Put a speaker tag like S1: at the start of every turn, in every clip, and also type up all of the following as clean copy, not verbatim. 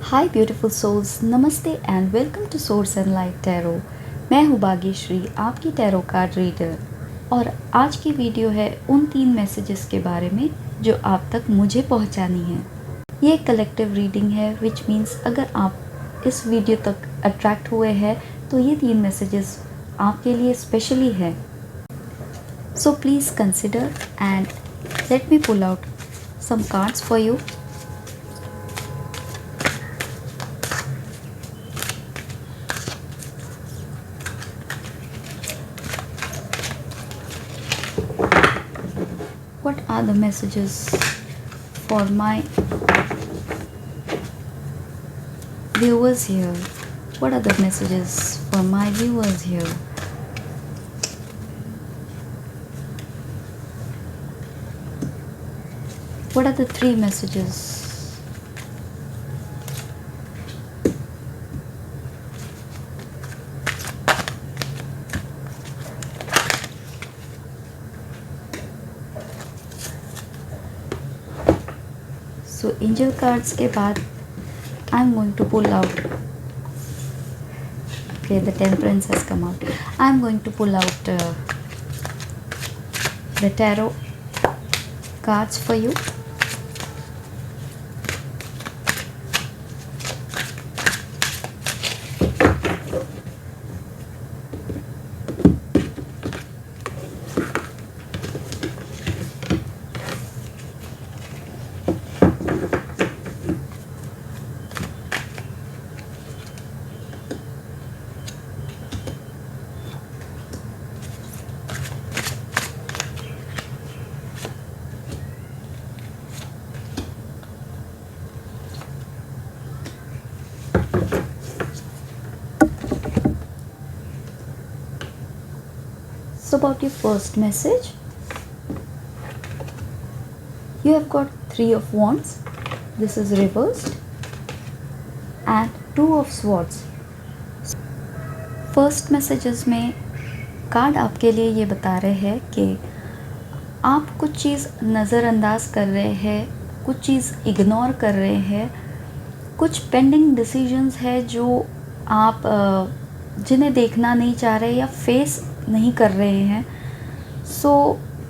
S1: हाय beautiful souls, नमस्ते and welcome to source and light tarot. मैं हूँ भाग्यश्री, आपकी टैरो कार्ड रीडर। और आज की वीडियो है उन 3 मैसेजेस के बारे में जो आप तक मुझे पहुँचानी है। ये एक कलेक्टिव रीडिंग है, विच मीन्स अगर आप इस वीडियो तक अट्रैक्ट हुए हैं तो ये 3 मैसेजेस आपके लिए स्पेशली है। So please consider and let me pull out some cards for you. What are the messages for my viewers here? What are the messages for my viewers here? What are the 3 messages? So angel cards के बाद I'm going to pull out. Okay, the Temperance has come out. I'm going to pull out the tarot cards for you. So about your first message, you have got 3 of Wands. This is reversed and 2 of Swords. First messages में card आपके लिए ये बता रहे हैं कि आप कुछ चीज़ नज़रअंदाज कर रहे हैं, कुछ चीज़ इग्नोर कर रहे हैं, कुछ पेंडिंग डिसीजंस है जो आप जिन्हें देखना नहीं चाह रहे या फेस नहीं कर रहे हैं। सो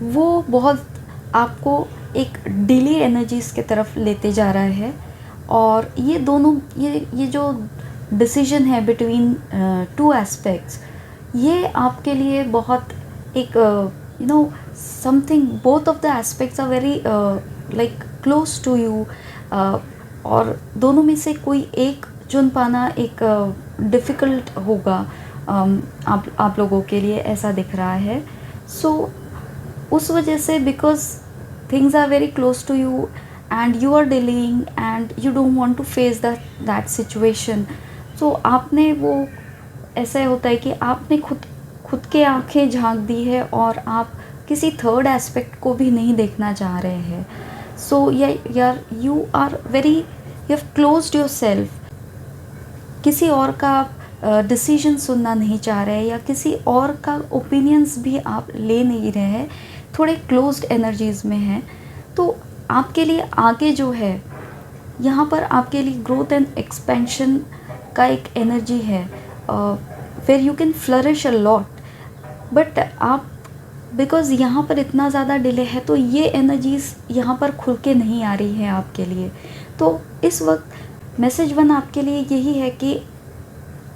S1: वो बहुत आपको एक डिले एनर्जीज़ के तरफ लेते जा रहा है। और ये दोनों ये जो डिसीजन है बिटवीन 2 एस्पेक्ट्स, ये आपके लिए बहुत एक something, both of the aspects are very like close to you. और दोनों में से कोई एक चुन पाना एक डिफ़िकल्ट होगा आप लोगों के लिए, ऐसा दिख रहा है। सो उस वजह से because things are very close to you and you are delaying and you don't want to face that situation. So आपने वो, ऐसा होता है कि आपने खुद के आंखें झांक दी है और आप किसी थर्ड एस्पेक्ट को भी नहीं देखना चाह रहे हैं। सो यार you are very, you have closed yourself. किसी और का डिसीजन सुनना नहीं चाह रहे या किसी और का ओपिनियंस भी आप ले नहीं रहे हैं, थोड़े क्लोज्ड एनर्जीज़ में हैं। तो आपके लिए आगे जो है, यहाँ पर आपके लिए ग्रोथ एंड एक्सपेंशन का एक एनर्जी है, where you can flourish a lot. But आप बिकॉज़ यहाँ पर इतना ज़्यादा डिले है तो ये एनर्जीज़ यहाँ पर खुल के नहीं आ रही है आपके लिए। तो इस वक्त मैसेज 1 आपके लिए यही है कि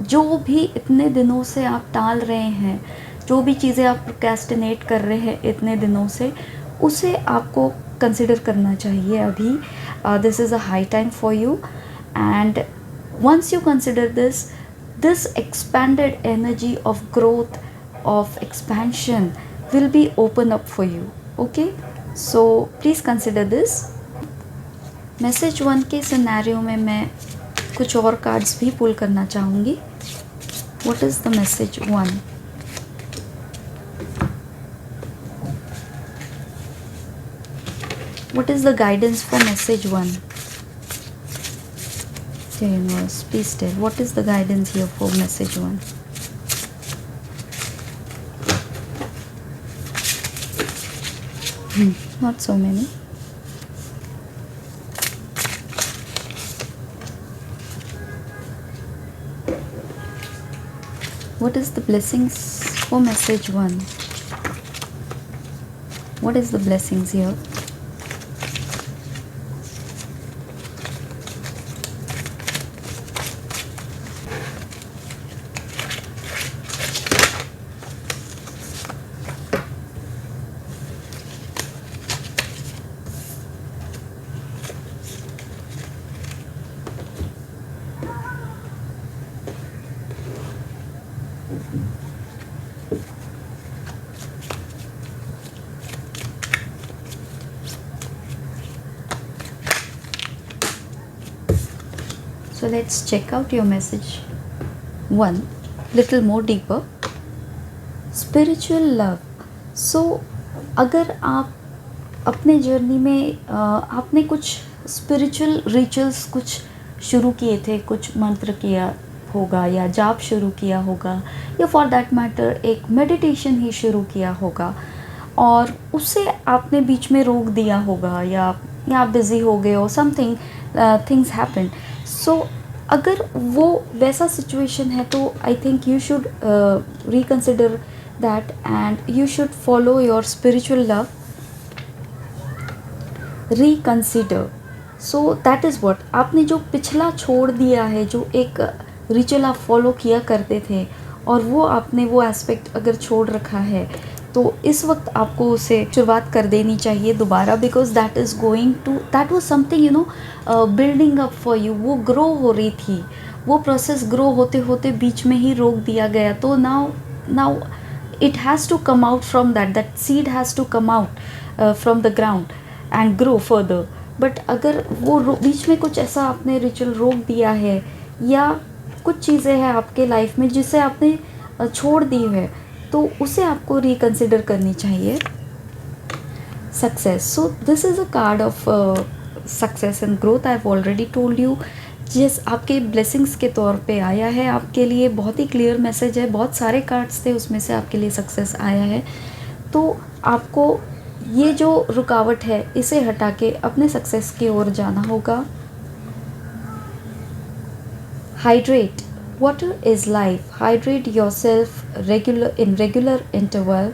S1: जो भी इतने दिनों से आप टाल रहे हैं, जो भी चीज़ें आप प्रोक्रेस्टिनेट कर रहे हैं इतने दिनों से, उसे आपको कंसिडर करना चाहिए अभी। This is a high time for you and once you consider this expanded energy of growth, of expansion will be open up for you. Okay, so please consider this. Message 1 के scenario में मैं कुछ और cards भी पुल करना चाहूँगी. What is the message 1? What is the guidance for message 1? Dear universe, please tell, what is the guidance here for message 1? Not so many. What is the blessings for message 1? What is the blessings here? So let's check out your message 1 little more deeper. Spiritual love. So अगर आप अपने journey में आपने कुछ spiritual rituals कुछ शुरू किए थे, कुछ मंत्र किया होगा या जाप शुरू किया होगा, या फॉर दैट मैटर एक मेडिटेशन ही शुरू किया होगा, और उससे आपने बीच में रोक दिया होगा, या आप बिज़ी हो गए हो, समथिंग थिंग्स हैपन. सो अगर वो वैसा सिचुएशन है तो I think you should reconsider that and you should follow your spiritual love. Reconsider. So that is what आपने जो पिछला छोड़ दिया है, जो एक रिचुअल आप फॉलो किया करते थे और वो आपने वो एस्पेक्ट अगर छोड़ रखा है, तो इस वक्त आपको उसे शुरुआत कर देनी चाहिए दोबारा, because that is going to, that was something you know building up for you. वो ग्रो हो रही थी, वो प्रोसेस ग्रो होते होते बीच में ही रोक दिया गया. तो now it has to come out from that seed has to come out from the ground and grow further. But अगर वो बीच में कुछ ऐसा आपने रिचुअल रोक दिया है, या कुछ चीज़ें हैं आपके लाइफ में जिसे आपने छोड़ दी है, तो उसे आपको रिकन्सिडर करनी चाहिए. Success. So this is a card of success and growth. I have already told you. जिस आपके ब्लेसिंग्स के तौर पे आया है आपके लिए, बहुत ही क्लियर मैसेज है. बहुत सारे कार्ड्स थे, उसमें से आपके लिए सक्सेस आया है. तो आपको ये जो रुकावट है इसे हटा के अपने सक्सेस की ओर जाना होगा. Hydrate. Water is life. Hydrate yourself in regular interval.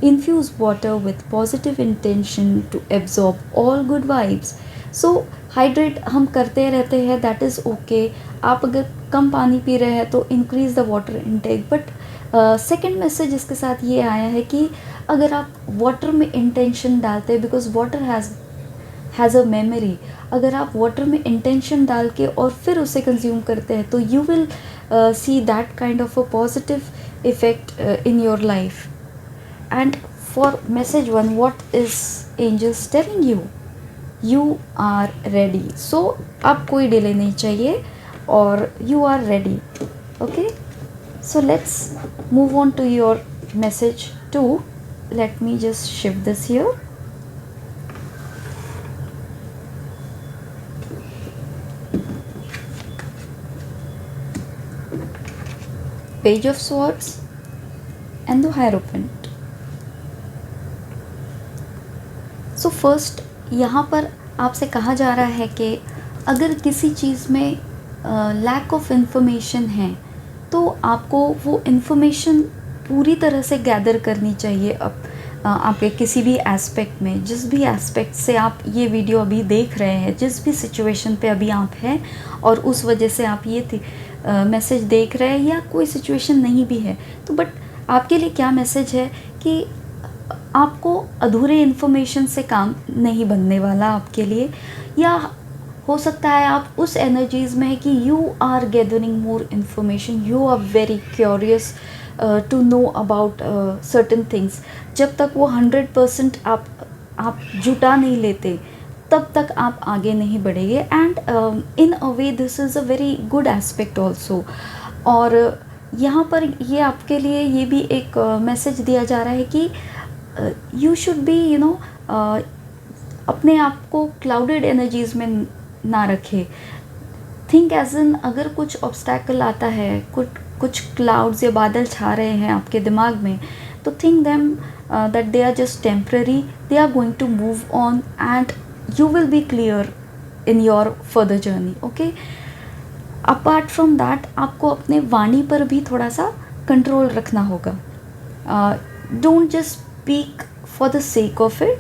S1: Infuse water with positive intention to absorb all good vibes. So hydrate हम करते रहते हैं, that is okay. आप अगर कम पानी पी रहे हैं तो increase the water intake. But second message इसके साथ ये आया है कि अगर आप water में intention डालते हैं, because water has a memory, अगर आप वाटर में इंटेंशन डाल के और फिर उसे कंज्यूम करते हैं, तो you will see that kind of a positive effect in your life. And for message 1, what is angels telling you? You are ready. So आप कोई डिले नहीं चाहिए और you are ready. Okay, so let's move on to your message 2. Let me just shift this here. Page of Swords and the Hierophant. So first यहाँ पर आपसे कहा जा रहा है कि अगर किसी चीज़ में लैक ऑफ इन्फॉर्मेशन है, तो आपको वो इन्फॉर्मेशन पूरी तरह से गैदर करनी चाहिए. अब आपके किसी भी एस्पेक्ट में, जिस भी एस्पेक्ट से आप ये वीडियो अभी देख रहे हैं, जिस भी सिचुएशन पे अभी आप हैं और उस वजह से आप ये मैसेज देख रहे हैं, या कोई सिचुएशन नहीं भी है, तो बट आपके लिए क्या मैसेज है कि आपको अधूरे इन्फॉर्मेशन से काम नहीं बनने वाला आपके लिए. या हो सकता है आप उस एनर्जीज़ में है कि you are gathering more information, you are very curious to know about certain things. जब तक वो 100% आप जुटा नहीं लेते, तब तक आप आगे नहीं बढ़ेंगे. And in a way this is a very good aspect also. और यहाँ पर ये आपके लिए ये भी एक मैसेज दिया जा रहा है कि you should be you know अपने आप को क्लाउडेड एनर्जीज़ में ना रखे. थिंक एज इन, अगर कुछ ऑब्स्टैकल आता है, कुछ क्लाउड्स या बादल छा रहे हैं आपके दिमाग में, तो think them that they are just temporary, they are going to move on and you will be clear in your further journey. Okay, apart from that आपको अपने वाणी पर भी थोड़ा सा कंट्रोल रखना होगा. Don't just speak for the sake of it.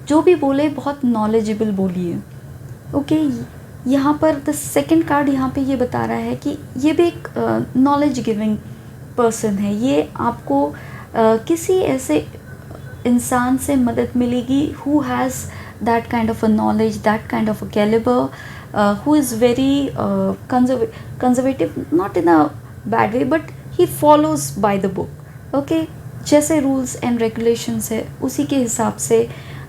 S1: जो भी बोले बहुत नॉलेजेबल बोलिए. ओके, यहाँ पर द सेकंड कार्ड यहाँ पे ये बता रहा है कि ये भी एक नॉलेज गिविंग पर्सन है. ये आपको किसी ऐसे इंसान से मदद मिलेगी who has that kind of a knowledge, that kind of a calibre, who is very conservative, not in a bad way, but he follows by the book. Okay, जैसे रूल्स एंड रेगुलेशंस है उसी के हिसाब से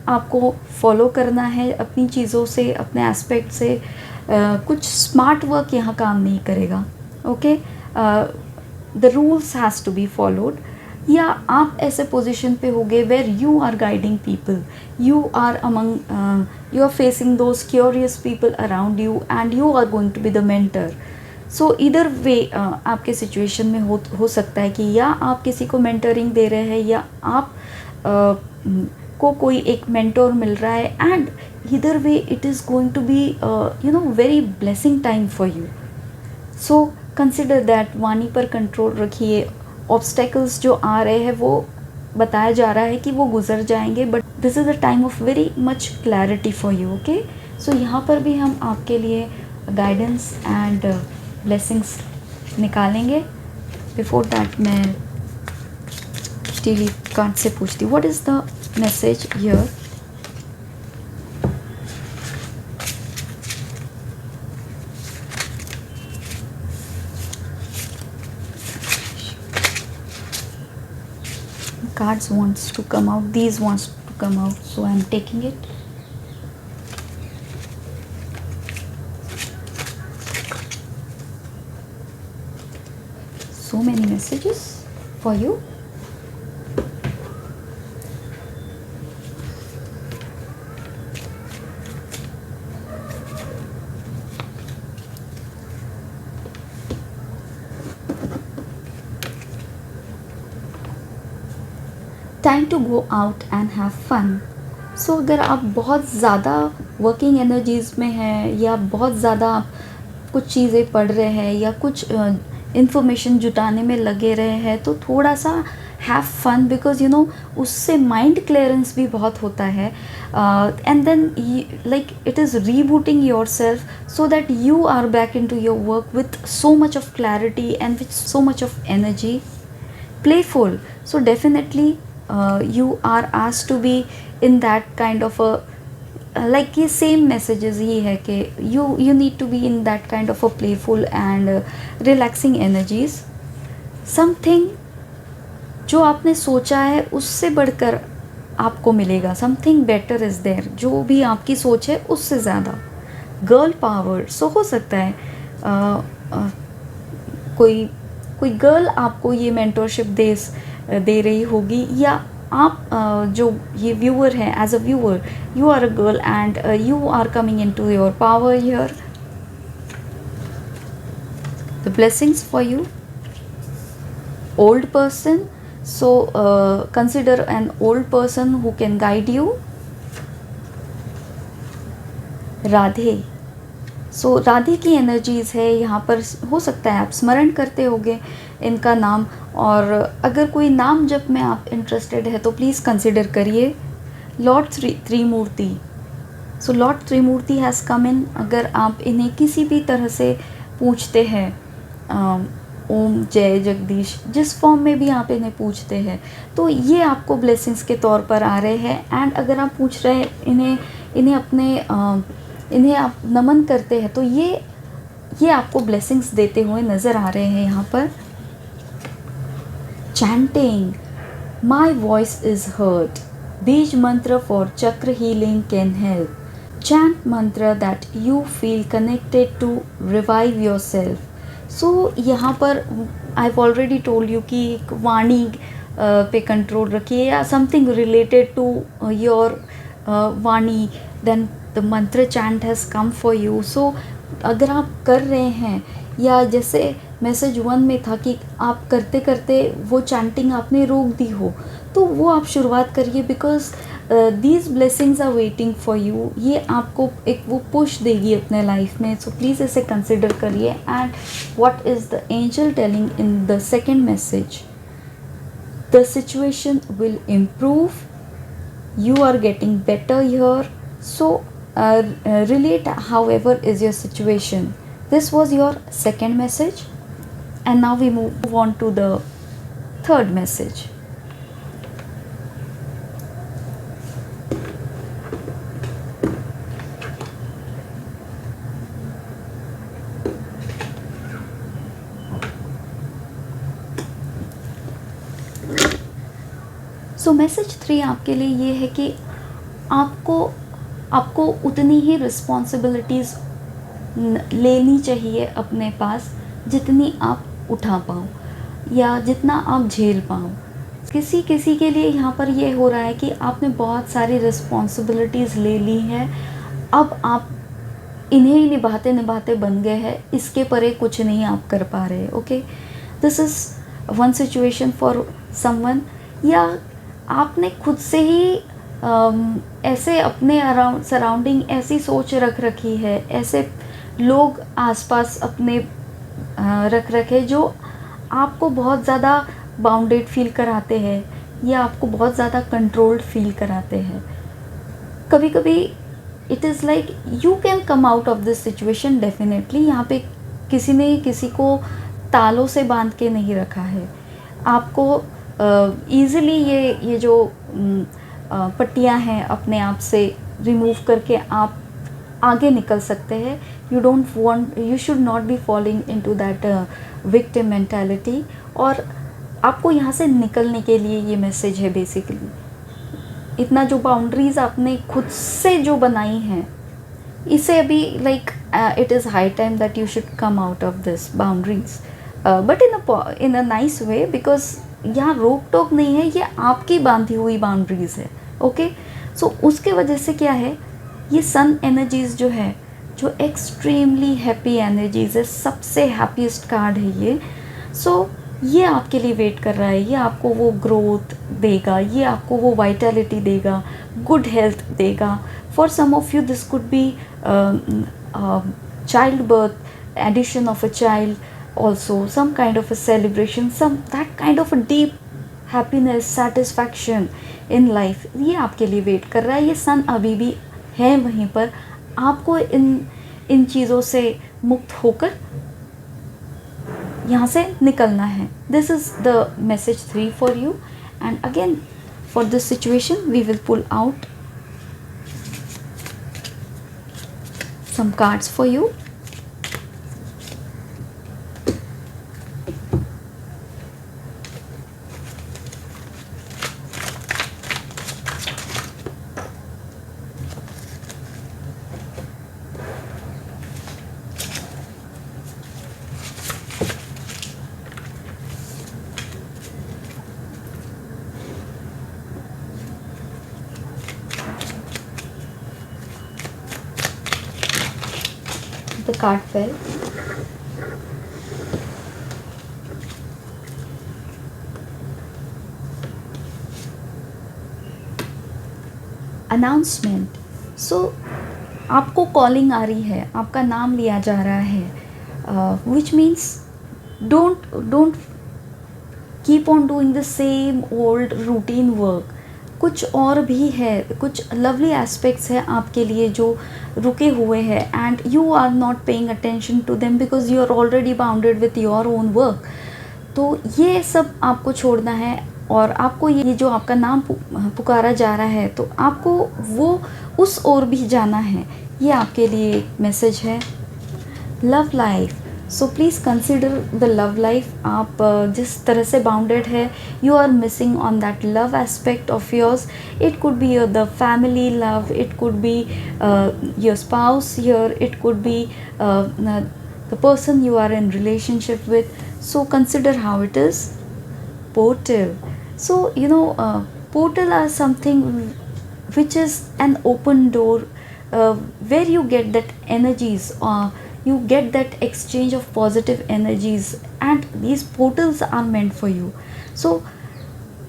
S1: आपको follow करना है अपनी चीज़ों से, अपने एस्पेक्ट से. कुछ स्मार्ट वर्क यहाँ काम नहीं करेगा. Okay, the rules has to be followed. या आप ऐसे पोजीशन पे होगे where you are guiding people, you are among, you are facing those curious people around you and you are going to be the mentor. So इधर way आपके situation में हो सकता है कि या आप किसी को मेंटरिंग दे रहे हैं या आप को कोई एक मेंटोर मिल रहा है. एंड इधर way it is going to be very blessing time for you. So consider that. वाणी पर कंट्रोल रखिए. ऑब्स्टेकल्स जो आ रहे हैं वो बताया जा रहा है कि वो गुजर जाएंगे, but this is a time of very much clarity for you. Okay, so यहाँ पर भी हम आपके लिए गाइडेंस एंड ब्लेसिंग्स निकालेंगे. बिफोर दैट मैं टीवी कार्ड से पूछती हूँ what is the message here. Cards wants to come out, these wants to come out, so I am taking it. So many messages for you. Time to go out and have fun. So अगर आप बहुत ज़्यादा working energies में हैं या बहुत ज़्यादा आप कुछ चीज़ें पढ़ रहे हैं या कुछ इंफॉर्मेशन जुटाने में लगे रहे हैं तो थोड़ा सा हैव फन, बिकॉज उससे माइंड क्लियरेंस भी बहुत होता है. And then like it is rebooting yourself so that you are back in to your work with so much of clarity and with so much of energy. Playful. So definitely you are asked to be in that kind of a like ये same messages ही है कि you need to be in that kind of a playful and relaxing energies. Something जो आपने सोचा है उससे बढ़कर आपको मिलेगा. Something better is there. जो भी आपकी सोच है उससे ज़्यादा. Girl power. So हो सकता है कोई गर्ल आपको ये मेंटरशिप दे रही होगी या आप जो ये व्यूअर है, as a viewer you are a girl and you are coming in to your power here. The blessings for you. Old person. So consider an old person who can guide you. Radhe. So Radhe की energies है यहाँ पर. हो सकता है आप स्मरण करते होंगे इनका नाम, और अगर कोई नाम जब में आप इंटरेस्टेड है तो प्लीज़ कंसिडर करिए. Lord Trimurti. So lord Trimurti has come in. अगर आप इन्हें किसी भी तरह से पूछते हैं, ओम जय जगदीश, जिस फॉर्म में भी आप इन्हें पूछते हैं तो ये आपको ब्लेसिंग्स के तौर पर आ रहे हैं. एंड अगर आप पूछ रहे हैं इन्हें आप नमन करते हैं तो ये आपको ब्लेसिंग्स देते हुए नज़र आ रहे हैं यहाँ पर. Chanting. My voice is heard. Beej mantra for chakra healing can help. Chant mantra that you feel connected to revive yourself. So यहाँ पर I have already told you कि एक वाणी पे कंट्रोल रखिए या समथिंग रिलेटेड टू योर वाणी. Then the mantra chant has come for you. So अगर आप कर रहे हैं या जैसे मैसेज 1 में था कि आप करते करते वो चैंटिंग आपने रोक दी हो तो वो आप शुरुआत करिए, because these blessings are waiting for you, ये आपको एक वो पुश देगी अपने लाइफ में. सो प्लीज़ इसे कंसिडर करिए. And what is the angel telling in the second message? The situation will improve, you are getting better here. So relate however is your situation. This was your second message, and now we move on to the third message. So message 3 आपके लिए ये है कि आपको आपको उतनी ही responsibilities लेनी चाहिए अपने पास जितनी आप उठा पाओ या जितना आप झेल पाओ. किसी किसी के लिए यहाँ पर ये हो रहा है कि आपने बहुत सारी रिस्पॉन्सिबिलिटीज़ ले ली हैं, अब आप इन्हें ही निभाते निभाते बन गए हैं, इसके परे कुछ नहीं आप कर पा रहे. Okay, this is one situation for someone. या आपने खुद से ही ऐसे अपने अराउंड सराउंडिंग ऐसी सोच रख रखी है, ऐसे लोग आसपास अपने रख रखे जो आपको बहुत ज़्यादा बाउंडेड फील कराते हैं या आपको बहुत ज़्यादा कंट्रोल्ड फील कराते हैं. कभी कभी it is like you can come out of this situation definitely. यहाँ पे किसी ने किसी को तालों से बांध के नहीं रखा है. आपको ईज़िली ये जो पट्टियाँ हैं अपने आप से रिमूव करके आप आगे निकल सकते हैं. You should not be falling into that victim mentality. और आपको यहाँ से निकलने के लिए ये मैसेज है बेसिकली. इतना जो बाउंड्रीज़ आपने खुद से जो बनाई हैं, इसे अभी like it is high time that you should come out of this boundaries, but in a nice way, because यहाँ रोक टोक नहीं है, ये आपकी बांधी हुई बाउंड्रीज़ है. ओके, सो उसके वजह से क्या है, ये सन एनर्जीज़ जो है, जो एक्सट्रीमली हैप्पी एनर्जीज़ है, सबसे हैप्पीएस्ट कार्ड है ये. सो ये आपके लिए वेट कर रहा है. ये आपको वो ग्रोथ देगा, ये आपको वो वाइटलिटी देगा, गुड हेल्थ देगा. For some of you this could be child birth, addition of a child, also some kind of a celebration, that kind of a deep happiness, satisfaction in life, ये आपके लिए wait कर रहा है. ये सन अभी भी है वहीं पर. आपको इन चीज़ों से मुक्त होकर यहाँ से निकलना है. This is the message 3 for you. And again for this situation we will pull out some cards for you. The card fell. Announcement. So आपको कॉलिंग आ रही है, आपका नाम लिया जा रहा है, which means don't keep on doing the same old routine work. कुछ और भी है, कुछ लवली एस्पेक्ट्स हैं आपके लिए जो रुके हुए हैं, and you are not paying attention to them because you are already bounded with your own work. तो ये सब आपको छोड़ना है, और आपको ये जो आपका नाम पुकारा जा रहा है, तो आपको वो उस ओर भी जाना है. ये आपके लिए एक मैसेज है. Love life. So please consider the love life. आप जिस तरह से बाउंडेड है, you are missing on that love aspect of yours. It could be the family love, it could be your spouse here, it could be the person you are in relationship with. So consider how it is. Portal. So portal are something which is an open door where you get that energies, you get that exchange of positive energies, and these portals are meant for you. So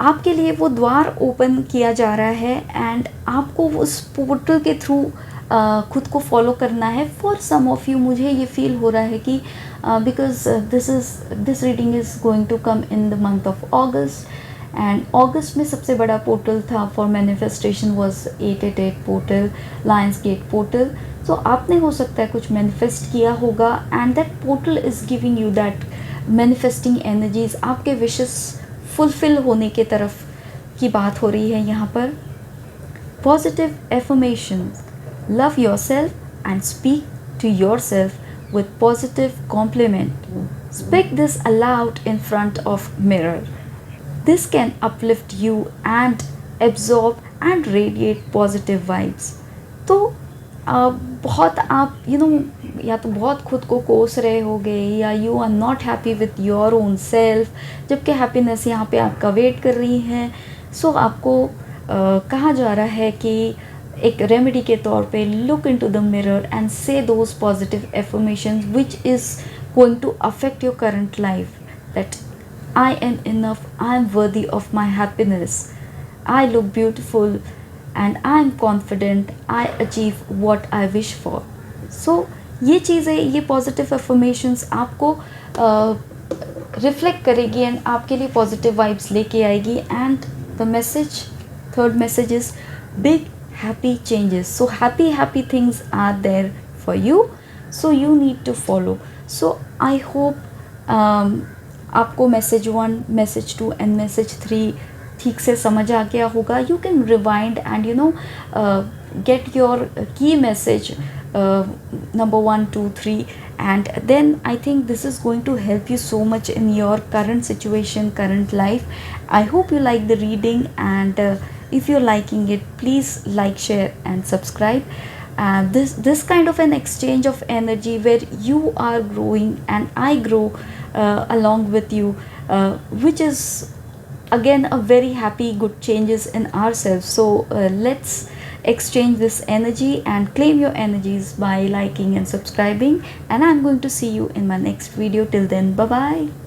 S1: आपके लिए वो द्वार open किया जा रहा है and आपको उस पोर्टल के थ्रू खुद को फॉलो करना है। फॉर सम ऑफ यू मुझे ये फील हो रहा है कि because this reading is going to come in the month of August, and अगस्त में सबसे बड़ा पोर्टल था for manifestation was 888 portal, lions gate portal. So आपने हो सकता है कुछ मैनिफेस्ट किया होगा and that portal is giving you that manifesting energies. आपके विशेस फुलफिल होने के तरफ की बात हो रही है यहाँ पर। Positive affirmations, love yourself and speak to yourself with positive compliment. Speak this aloud in front of mirror. This can uplift you and absorb and radiate positive vibes. तो बहुत आप या तो बहुत खुद को कोस रहे होगे या you are not happy with your own self, जबकि हैप्पीनेस यहाँ पे आपका वेट कर रही है। सो आपको कहा जा रहा है कि एक रेमेडी के तौर पे look into the mirror and say those positive affirmations which is going to affect your current life, that I am enough, I am worthy of my happiness, I look beautiful and I am confident, I achieve what I wish for. So ये चीज़ें, ये positive affirmations आपको reflect करेगी and आपके लिए positive vibes लेके आएगी। And the message, third message is big happy changes. So happy things are there for you, so you need to follow. So I hope आपको मैसेज 1, मैसेज 2 एंड मैसेज 3 ठीक से समझ आ गया होगा। You can rewind and get your key message number 1, 2, 3, and then I think this is going to help you so much in your current situation, current life. I hope you like the reading, and if you're liking it, please like, share and subscribe. This kind of an exchange of energy where you are growing and I grow along with you, which is again a very happy, good changes in ourselves. So let's exchange this energy and claim your energies by liking and subscribing, and I'm going to see you in my next video. Till then, bye bye.